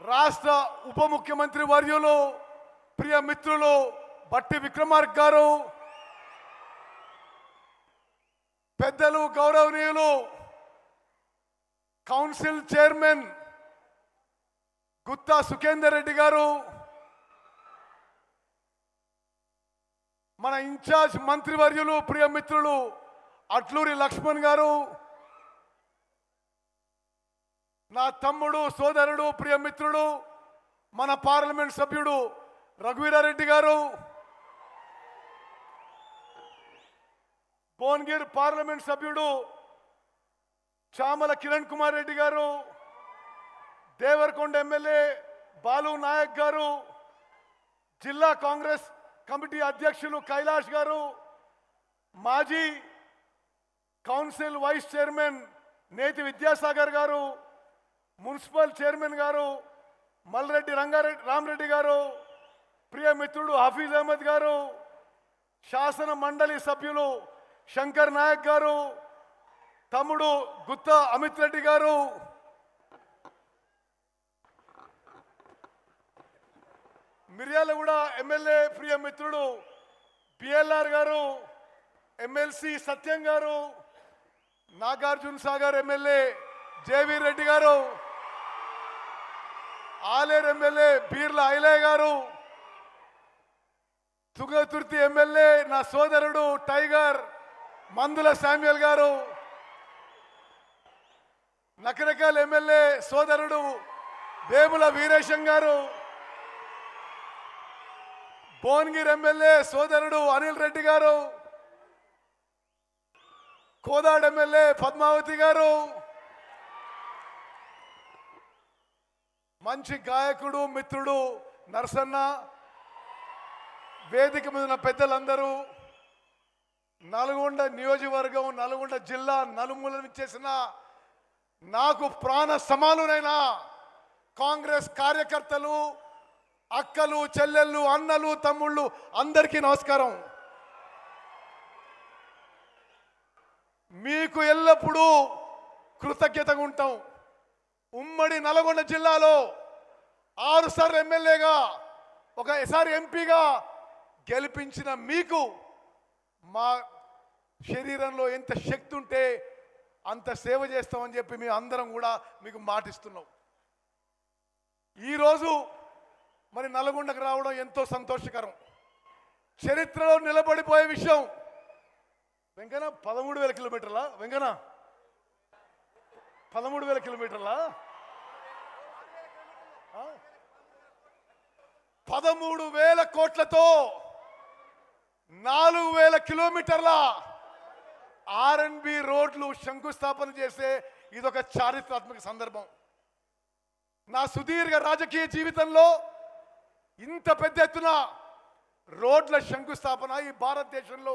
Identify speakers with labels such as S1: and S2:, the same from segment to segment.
S1: రాష్ట్ర ఉప ముఖ్యమంత్రి వర్యులు ప్రియ మిత్రులు బట్టి విక్రమార్క గారు, పెద్దలు గౌరవనీయులు కౌన్సిల్ చైర్మన్ గుత్తా సుఖేందర్ రెడ్డి గారు, మన ఇన్ఛార్జ్ మంత్రివర్యులు ప్రియ మిత్రులు అట్లూరి లక్ష్మణ్ గారు, నా తమ్ముడు సోదరుడు ప్రియ మిత్రుడు మన పార్లమెంట్ సభ్యుడు రఘువీరారెడ్డి గారు, భువనగిరి పార్లమెంట్ సభ్యుడు చామల కిరణ్ కుమార్ రెడ్డి గారు, దేవరకొండ ఎమ్మెల్యే బాలు నాయక్ గారు, జిల్లా కాంగ్రెస్ కమిటీ అధ్యక్షులు కైలాష్ గారు, మాజీ కౌన్సిల్ వైస్ చైర్మన్ నేతి విద్యాసాగర్ గారు, మున్సిపల్ చైర్మన్ గారు మల్రెడ్డి రామరెడ్డి గారు, ప్రియ మిత్రుడు హఫీజ్ అహ్మద్ గారు, శాసన మండలి సభ్యులు శంకర్ నాయక్ గారు, తమ్ముడు గుత్తా అమిత్ రెడ్డి గారు, మిర్యాలగూడ ఎమ్మెల్యే ప్రియ మిత్రుడు బిఎల్ఆర్ గారు, ఎమ్మెల్సీ సత్యం గారు, నాగార్జున సాగర్ ఎమ్మెల్యే జేవీ రెడ్డి గారు, ఆలేరు ఎమ్మెల్యే బీర్ల ఐలయ్య గారు, తుంగతుర్తి ఎమ్మెల్యే నా సోదరుడు టైగర్ మందుల శామ్యుల్ గారు, నకరకల్ ఎమ్మెల్యే సోదరుడు వేముల వీరేశం గారు, భువనగిరి ఎమ్మెల్యే సోదరుడు అనిల్ రెడ్డి గారు, కోదాడ ఎమ్మెల్యే పద్మావతి గారు, మంచి గాయకుడు మిత్రుడు నరసన్న, వేదిక మీద ఉన్న పెద్దలందరూ, నల్గొండ నియోజకవర్గం నల్గొండ జిల్లా నలుమూలను చేసిన నాకు ప్రాణ సమానులైన కాంగ్రెస్ కార్యకర్తలు, అక్కలు చెల్లెళ్ళు అన్నలు తమ్ముళ్ళు అందరికీ నమస్కారం. మీకు ఎల్లప్పుడూ కృతజ్ఞతగా ఉంటాం. ఉమ్మడి నల్గొండ జిల్లాలో 6 సార్లు ఎమ్మెల్యేగా ఒకసారి ఎంపీగా గెలిపించిన మీకు మా శరీరంలో ఎంత శక్తి ఉంటే అంత సేవ చేస్తామని చెప్పి మేము అందరం కూడా మీకు మాటిస్తున్నాం. ఈరోజు మరి నల్గొండకు రావడం ఎంతో సంతోషకరం. చరిత్రలో నిలబడిపోయే విషయం. వెంకన్న 13,000 కిలోమీటర్లా? వెంకన్న 13,000 కిలోమీటర్లా? 13,000 కోట్లతో 4,000 కిలోమీటర్ల ఆర్ఎన్బి రోడ్లు శంకుస్థాపన చేసే ఇదొక చారిత్రాత్మక సందర్భం. నా సుదీర్ఘ రాజకీయ జీవితంలో ఇంత పెద్ద ఎత్తున రోడ్ల శంకుస్థాపన ఈ భారతదేశంలో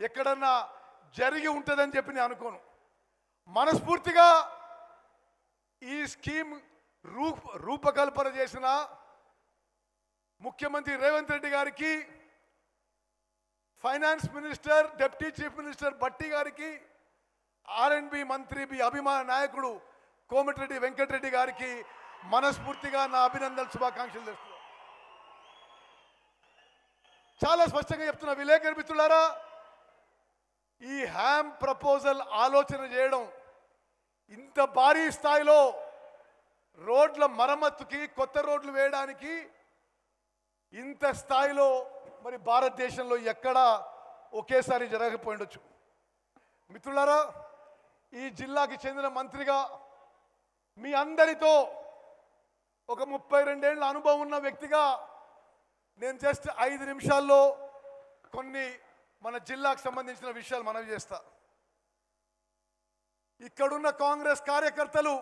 S1: ఎక్కడన్నా జరిగి ఉంటుందని చెప్పి నేను అనుకోను. మనస్ఫూర్తిగా ఈ స్కీమ్ రూపకల్పన చేసిన ముఖ్యమంత్రి రేవంత్ రెడ్డి గారికి, finance minister deputy chief minister Bhatti గారికి, ఆర్ఎండ్బి మంత్రి అభిమాన నాయకుడు కోమటిరెడ్డి వెంకటరెడ్డి గారికి మనస్ఫూర్తిగా నా అభినందనలు శుభాకాంక్షలు చేస్తున్నాను. చాలా స్పష్టంగా చెప్తున్నా విలేకరు మిత్రులారా, ఈ హ్యామ్ ప్రపోజల్ ఆలోచన చేయడం, ఇంత భారీ స్థాయిలో రోడ్ల మరమ్మతుకి కొత్త రోడ్లు వేయడానికి ఇంత స్థాయిలో మరి భారతదేశంలో ఎక్కడా ఒకేసారి జరగకపోయి ఉండొచ్చు. మిత్రులారా, ఈ జిల్లాకి చెందిన మంత్రిగా మీ అందరితో ఒక 32 ఏళ్ల అనుభవం ఉన్న వ్యక్తిగా నేను జస్ట్ 5 నిమిషాల్లో కొన్ని మన జిల్లాకు సంబంధించిన విషయాలు మనవి చేస్తా. ఇక్కడున్న కాంగ్రెస్ కార్యకర్తలు,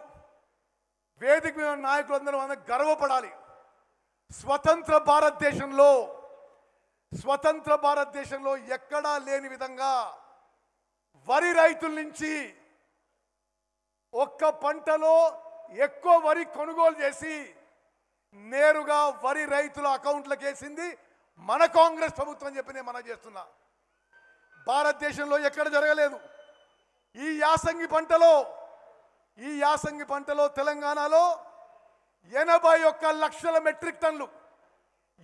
S1: వేదిక మీద నాయకులందరూ అందరూ గర్వపడాలి. స్వతంత్ర భారతదేశంలో ఎక్కడా లేని విధంగా వరి రైతుల నుంచి ఒక్క పంటలో ఎక్కువ వరి కొనుగోలు చేసి నేరుగా వరి రైతుల అకౌంట్లకు వేసింది మన కాంగ్రెస్ ప్రభుత్వం చెప్పి నేను మనం చేస్తున్నా. భారతదేశంలో ఎక్కడ జరగలేదు. ఈ యాసంగి పంటలో తెలంగాణలో 81 లక్షల మెట్రిక్ టన్నులు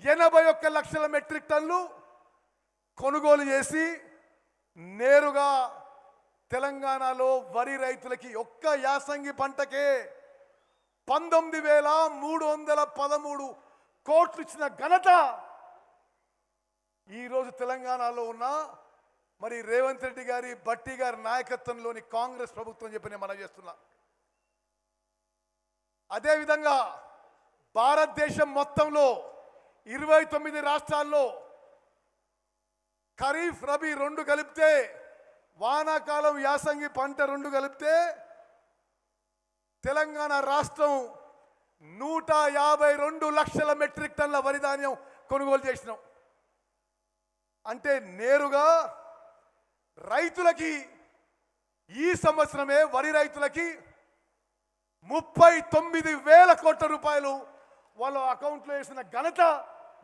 S1: 81 లక్షల మెట్రిక్ టన్నులు కొనుగోలు చేసి నేరుగా తెలంగాణలో వరి రైతులకి ఒక్క యాసంగి పంటకే 19,313 కోట్లు ఇచ్చిన ఘనత ఈరోజు తెలంగాణలో ఉన్న మరి రేవంత్ రెడ్డి గారి బట్టి గారి నాయకత్వంలోని కాంగ్రెస్ ప్రభుత్వం చెప్పి నేను మనం చేస్తున్నా. అదేవిధంగా భారతదేశం మొత్తంలో 29 రాష్ట్రాల్లో ఖరీఫ్ రబీ రెండు కలిపితే వానాకాలం యాసంగి పంట రెండు కలిపితే తెలంగాణ రాష్ట్రం 152 లక్షల మెట్రిక్ టన్నుల వరి ధాన్యం కొనుగోలు చేసినాం. అంటే నేరుగా రైతులకి ఈ సంవత్సరమే వరి రైతులకి 39,000 కోట్ల రూపాయలు వాళ్ళ అకౌంట్లో వేసిన ఘనత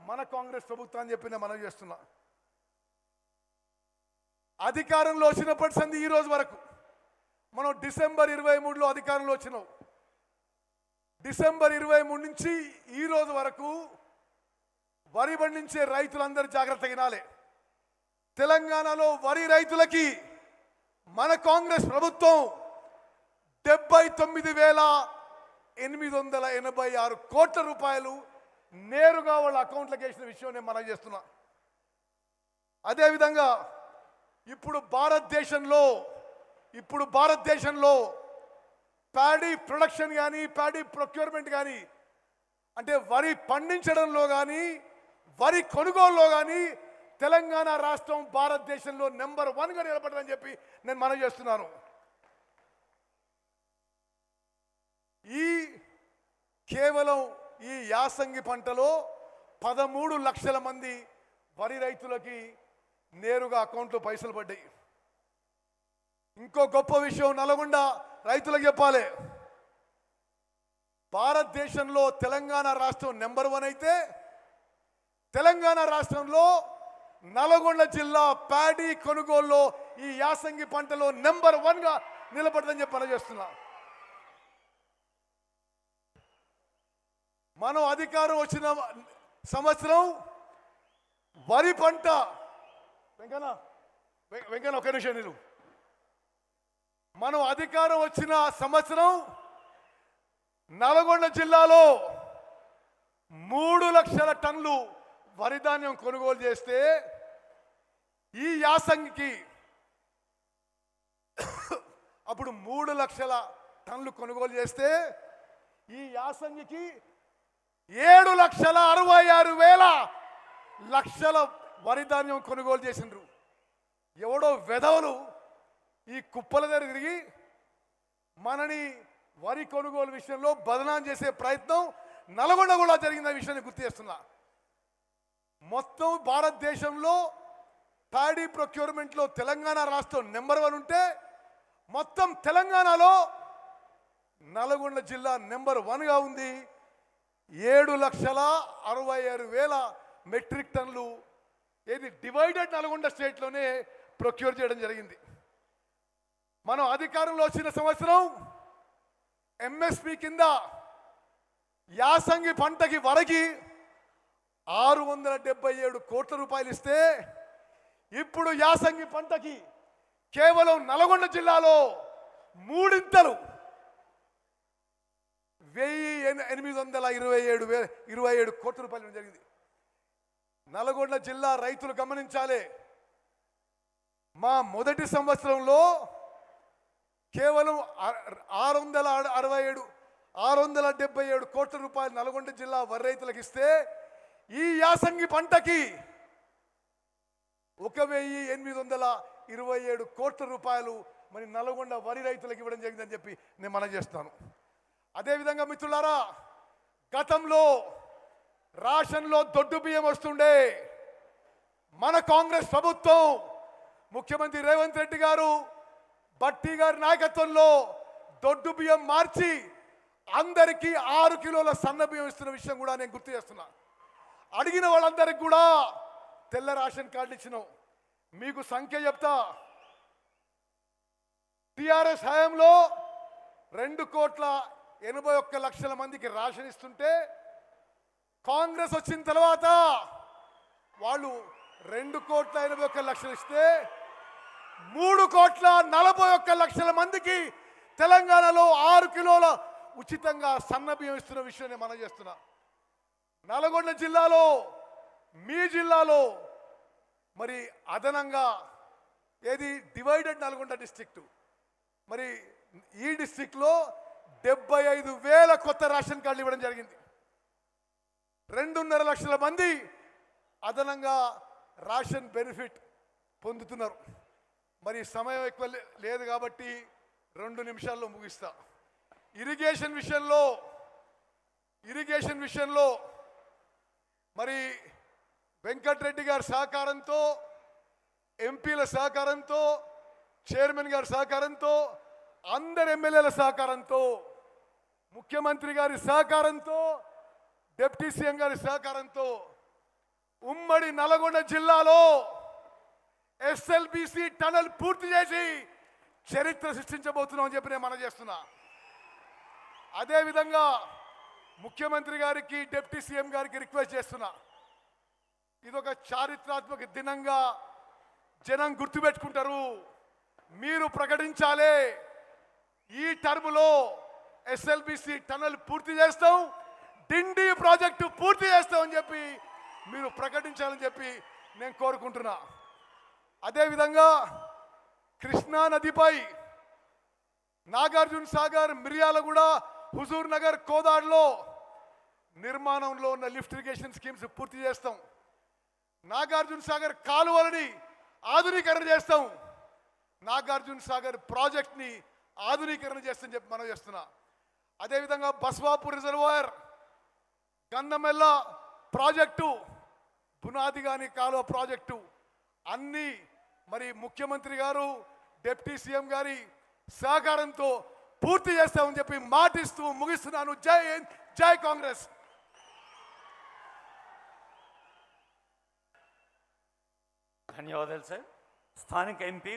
S1: మన కాంగ్రెస్ ప్రభుత్వాన్ని చెప్పి మనం చేస్తున్నా. అధికారంలో వచ్చినప్పటి సంది ఈ రోజు వరకు మనం డిసెంబర్ 23లో అధికారంలో వచ్చినాం. డిసెంబర్ 23 నుంచి ఈ రోజు వరకు వరి పండించే రైతులందరూ జాగ్రత్తగా వినాలి. తెలంగాణలో వరి రైతులకి మన కాంగ్రెస్ ప్రభుత్వం 79,886 కోట్ల రూపాయలు నేరుగా వాళ్ళ అకౌంట్లకు వేసిన విషయం నేను మనం చేస్తున్నా. అదేవిధంగా ఇప్పుడు భారతదేశంలో ప్యాడీ ప్రొడక్షన్ కానీ ప్యాడీ ప్రొక్యూర్మెంట్ కానీ అంటే వరి పండించడంలో కానీ వరి కొనుగోలులో కానీ తెలంగాణ రాష్ట్రం భారతదేశంలో నెంబర్ 1గా నిలబడదని చెప్పి నేను మనం చేస్తున్నాను. కేవలం ఈ యాసంగి పంటలో 13 లక్షల మంది వరి రైతులకి నేరుగా అకౌంట్లో పైసలు పడ్డాయి. ఇంకో గొప్ప విషయం నల్గొండ రైతులకు చెప్పాలి. భారతదేశంలో తెలంగాణ రాష్ట్రం నెంబర్ 1 అయితే తెలంగాణ రాష్ట్రంలో నల్గొండ జిల్లా ప్యాడీ కొనుగోలులో ఈ యాసంగి పంటలో నెంబర్ 1గా నిలబడదని చెప్పి పనిచేస్తున్నా. మనం అధికారం వచ్చిన సంవత్సరం వరి పంట వెంకన్న ఒక నిమిషం నేను మనం అధికారం వచ్చిన సంవత్సరం నల్గొండ జిల్లాలో 3 లక్షల టన్నులు వరి ధాన్యం కొనుగోలు చేస్తే ఈ యాసంగికి అప్పుడు 3 లక్షల టన్నులు కొనుగోలు చేస్తే ఈ యాసంగికి 7,66,000 వరి ధాన్యం కొనుగోలు చేసిండ్రు. ఎవడో వెధవలు ఈ కుప్పల దగ్గర తిరిగి మనని వరి కొనుగోలు విషయంలో బదనాం చేసే ప్రయత్నం నల్గొండ కూడా జరిగిన విషయాన్ని గుర్తు చేస్తున్నా. మొత్తం భారతదేశంలో ప్యాడీ ప్రొక్యూర్మెంట్లో తెలంగాణ రాష్ట్రం నెంబర్ 1 ఉంటే మొత్తం తెలంగాణలో నల్గొండ జిల్లా నెంబర్ 1గా ఉంది. 7,66,000 మెట్రిక్ టన్నులు ఏది డివైడెడ్ నల్గొండ స్టేట్లోనే ప్రొక్యూర్ చేయడం జరిగింది. మనం అధికారంలో వచ్చిన సంవత్సరం ఎంఎస్పి కింద యాసంగి పంటకి వరకి 677 కోట్ల రూపాయలు ఇస్తే ఇప్పుడు యాసంగి పంటకి కేవలం నల్గొండ జిల్లాలో 3 1,827 కోట్ల రూపాయలు జరిగింది. నల్గొండ జిల్లా రైతులు గమనించాలి. మా మొదటి సంవత్సరంలో కేవలం 677 కోట్ల రూపాయలు నల్గొండ జిల్లా వరి రైతులకు ఇస్తే ఈ యాసంగి పంటకి 1,827 కోట్ల రూపాయలు మరి నల్గొండ వరి రైతులకు ఇవ్వడం జరిగిందని చెప్పి నేను మనం చేస్తాను. అదేవిధంగా మిత్రులారా, గతంలో రేషన్లో దొడ్డు బియ్యం వస్తుండే. మన కాంగ్రెస్ ప్రభుత్వం ముఖ్యమంత్రి రేవంత్ రెడ్డి గారు బట్టి గారి నాయకత్వంలో దొడ్డు బియ్యం మార్చి అందరికీ 6 కిలోల సన్న బియ్యం ఇస్తున్న విషయం కూడా నేను గుర్తు చేస్తున్నా. అడిగిన వాళ్ళందరికీ కూడా తెల్ల రేషన్ కార్డు ఇచ్చినాం. మీకు సంఖ్య చెప్తా. టిఆర్ఎస్ హయాంలో 2,80,00,000 81 లక్షల మందికి రేషన్ ఇస్తుంటే కాంగ్రెస్ వచ్చిన తర్వాత వాళ్ళు 2,81,00,000 ఇస్తే 3,41,00,000 మందికి తెలంగాణలో 6 కిలోల ఉచితంగా సన్నబియ్యం ఇస్తున్న విషయాన్ని మనం చేస్తున్నా. నల్గొండ జిల్లాలో మీ జిల్లాలో మరి అదనంగా ఏది డివైడెడ్ నల్గొండ డిస్ట్రిక్ట్, మరి ఈ డిస్ట్రిక్ట్లో 75,000 కొత్త రేషన్ కార్డులు ఇవ్వడం జరిగింది. 2.5 లక్షల మంది అదనంగా రేషన్ బెనిఫిట్ పొందుతున్నారు. మరి సమయం ఎక్కువ లేదు కాబట్టి 2 నిమిషాల్లో ముగిస్తా. ఇరిగేషన్ విషయంలో మరి వెంకటరెడ్డి గారి సహకారంతో, ఎంపీల సహకారంతో, చైర్మన్ గారి సహకారంతో, అందరు ఎమ్మెల్యేల సహకారంతో, ముఖ్యమంత్రి గారి సహకారంతో, డిప్యూటీ సీఎం గారి సహకారంతో ఉమ్మడి నల్గొండ జిల్లాలో ఎస్ఎల్బిసి టనల్ పూర్తి చేసి చరిత్ర సృష్టించబోతున్నాం అని చెప్పి నేను మనం చేస్తున్నా. అదేవిధంగా ముఖ్యమంత్రి గారికి, డిప్యూటీ సీఎం గారికి రిక్వెస్ట్ చేస్తున్నా, ఇదొక చారిత్రాత్మక దినంగా జనం గుర్తుపెట్టుకుంటారు. మీరు ప్రకటించాలి, ఈ టర్ములో ఎస్ఎల్బిసి టనల్ పూర్తి చేస్తాం, డిండి ప్రాజెక్టు పూర్తి చేస్తామని చెప్పి మీరు ప్రకటించాలని చెప్పి నేను కోరుకుంటున్నా. అదేవిధంగా కృష్ణా నదిపై నాగార్జున సాగర్, మిర్యాలగూడ, హుజూర్ నగర్, కోదాడ్లో నిర్మాణంలో ఉన్న లిఫ్ట్ ఇరిగేషన్ స్కీమ్స్ పూర్తి చేస్తాం. నాగార్జున సాగర్ కాలువలని ఆధునీకరణ చేస్తాం. నాగార్జున సాగర్ ప్రాజెక్ట్ని ఆధునీకరణ చేస్తామని చెప్పి మనం చేస్తున్నా. అదేవిధంగా బస్వాపూర్ రిజర్వాయర్, గంధమెల్ల ప్రాజెక్టు, పునాది గాని కాలువ ప్రాజెక్టు అన్నీ మరి ముఖ్యమంత్రి గారు, డిప్యూటీ సీఎం గారి సహకారంతో పూర్తి చేస్తామని చెప్పి మాటిస్తూ ముగిస్తున్నాను. జై హింద్, జై కాంగ్రెస్.
S2: ధన్యవాదాలు సార్. స్థానిక ఎంపీ